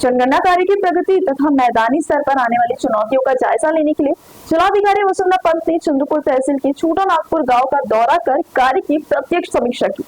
जनगणना कार्य की प्रगति तथा मैदानी स्तर पर आने वाली चुनौतियों का जायजा लेने के लिए जिलाधिकारी वसुंधरा पंत ने चंद्रपुर तहसील के छोटा नागपुर गांव का दौरा कर कार्य की प्रत्यक्ष समीक्षा की।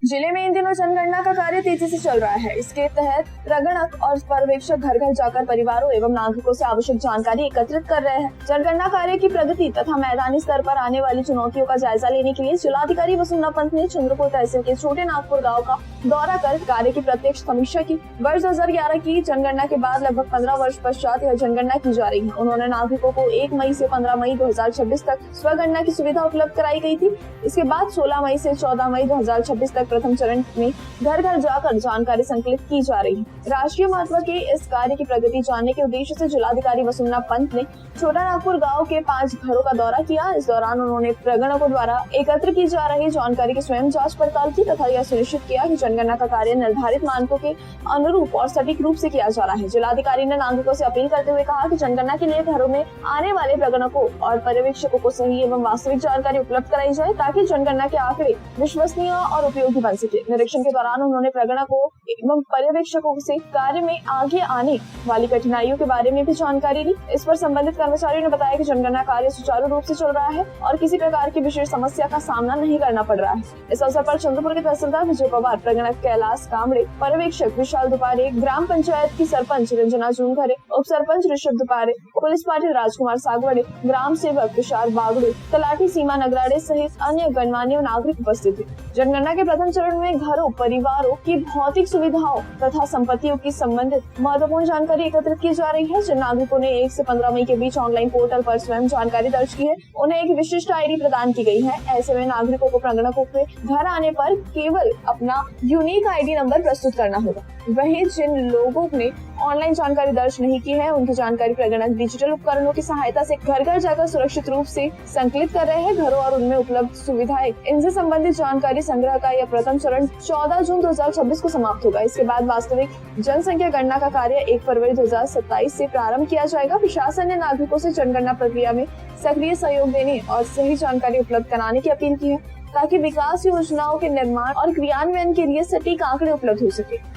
जिले में इन दिनों जनगणना का कार्य तेजी से चल रहा है। इसके तहत प्रगणक और पर्यवेक्षक घर घर जाकर परिवारों एवं नागरिकों से आवश्यक जानकारी एकत्रित कर रहे हैं। जनगणना कार्य की प्रगति तथा मैदानी स्तर पर आने वाली चुनौतियों का जायजा लेने के लिए जिलाधिकारी वसुंधरा पंत ने चंद्रपुर तहसील के छोटे नागपुर गाँव का दौरा कर कार्य की प्रत्यक्ष समीक्षा की। वर्ष 2011 की जनगणना के बाद लगभग 15 वर्ष पश्चात यह जनगणना की जा रही है। उन्होंने नागरिकों को 1 मई से 15 मई 2026 तक स्वगणना की सुविधा उपलब्ध कराई गई थी। इसके बाद 16 मई से 14 मई 2026 तक प्रथम चरण में घर घर जाकर जानकारी संकलित की जा रही है। राष्ट्रीय महत्व के इस कार्य की प्रगति जानने के उद्देश्य से जिलाधिकारी वसुंधरा पंत ने छोटा नागपुर गांव के 5 घरों का दौरा किया। इस दौरान उन्होंने प्रगणकों द्वारा एकत्र की जा रही जानकारी की स्वयं जांच पड़ताल की तथा यह सुनिश्चित किया कि जनगणना का कार्य निर्धारित मानकों के अनुरूप और सटीक रूप से किया जा रहा है। जिलाधिकारी ने नागरिकों से अपील करते हुए कहा कि जनगणना के लिए घरों में आने वाले प्रगणकों और पर्यवेक्षकों को सही एवं वास्तविक जानकारी उपलब्ध कराई जाए ताकि जनगणना के आंकड़े विश्वसनीय और उपयोगी बन सके। निरीक्षण के दौरान उन्होंने प्रगणकों एवं पर्यवेक्षकों से कार्य में आगे आने वाली कठिनाइयों के बारे में भी जानकारी ली। इस पर संबंधित कर्मचारियों ने बताया कि जनगणना कार्य सुचारू रूप से चल रहा है और किसी प्रकार की विशेष समस्या का सामना नहीं करना पड़ रहा है। इस अवसर पर चंद्रपुर के तहसीलदार विजय पवार, प्रगणक कैलाश कामड़े, पर्यवेक्षक विशाल दुपारे, ग्राम पंचायत की सरपंच रंजना जूनघरे, उप सरपंच ऋषभ दुपारे, पुलिस पाटिल राजकुमार सागवड़े, ग्राम सेवक तुषार बागड़े, तलाठी सीमा नगराड़े सहित अन्य गणमान्य नागरिक उपस्थित थे। जनगणना के प्रथम चरण में घरों, परिवारों की भौतिक सुविधाओं तथा संपत्तियों की संबंधित महत्वपूर्ण जानकारी एकत्रित की जा रही है। जिन नागरिकों ने 1 से 15 मई के बीच ऑनलाइन पोर्टल पर स्वयं जानकारी दर्ज की है, उन्हें एक विशिष्ट आईडी प्रदान की गई है। ऐसे में नागरिकों को प्रगणकों के घर आने पर केवल अपना यूनिक आईडी नंबर प्रस्तुत करना होगा। वहीं जिन लोगों ने ऑनलाइन जानकारी दर्ज नहीं की है, उनकी जानकारी प्रगणक डिजिटल उपकरणों की सहायता से घर घर जाकर सुरक्षित रूप से संकलित कर रहे हैं। घरों और उनमें उपलब्ध सुविधाएं, इनसे संबंधित जानकारी संग्रह का यह प्रथम चरण 14 जून 2026 को समाप्त होगा। इसके बाद वास्तविक जनसंख्या गणना का कार्य 1 फरवरी 2027 से प्रारंभ किया जाएगा। प्रशासन ने नागरिकों से जनगणना प्रक्रिया में सक्रिय सहयोग देने और सही जानकारी उपलब्ध कराने की अपील की है ताकि विकास योजनाओं के निर्माण और क्रियान्वयन के लिए सटीक आंकड़े उपलब्ध हो सके।